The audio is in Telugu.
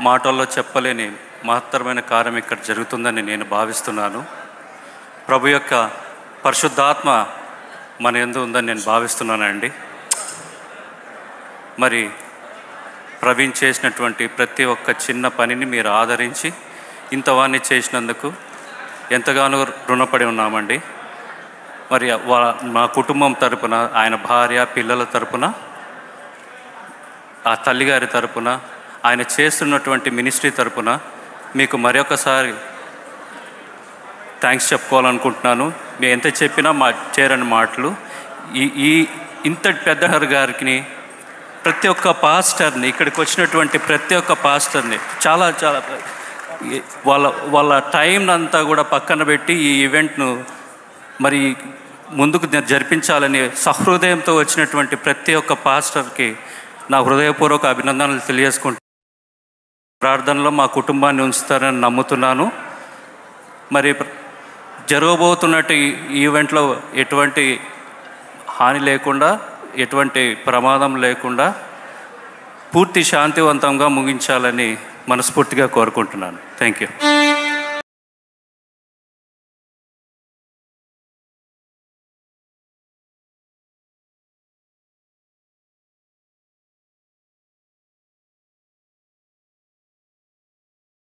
మాటల్లో చెప్పలేని మహత్తరమైన కార్యం ఇక్కడ జరుగుతుందని నేను భావిస్తున్నాను. ప్రభు యొక్క పరిశుద్ధాత్మ మన యందు ఉందని నేను భావిస్తున్నానండి. మరి ప్రవీణ్ చేసినటువంటి ప్రతి ఒక్క చిన్న పనిని మీరు ఆదరించి ఇంతవాన్ని చేసినందుకు ఎంతగానో రుణపడి ఉన్నామండి. మరి మా కుటుంబం తరపున, ఆయన భార్య పిల్లల తరపున, ఆ తల్లిగారి తరపున, ఆయన చేస్తున్నటువంటి మినిస్ట్రీ తరపున మీకు మరొకసారి థ్యాంక్స్ చెప్పుకోవాలనుకుంటున్నాను. మేము ఎంత చెప్పినా చేరని మాటలు. ఈ ఇంతటి పెద్ద గారికి, ప్రతి ఒక్క పాస్టర్ని, ఇక్కడికి వచ్చినటువంటి ప్రతి ఒక్క పాస్టర్ని చాలా వాళ్ళ టైం అంతా కూడా పక్కన పెట్టి ఈ ఈవెంట్ను మరి ముందుకు జరిపించాలని సహృదయంతో వచ్చినటువంటి ప్రతి ఒక్క పాస్టర్కి నా హృదయపూర్వక అభినందనలు తెలియజేసుకుంటూ ప్రార్థనలో మా కుటుంబాన్ని ఉంచుతారని నమ్ముతున్నాను. మరి జరగబోతున్నట్టు ఈవెంట్లో ఎటువంటి హాని లేకుండా, ఎటువంటి ప్రమాదం లేకుండా పూర్తి శాంతివంతంగా ముగించాలని మనస్ఫూర్తిగా కోరుకుంటున్నాను. Thank you.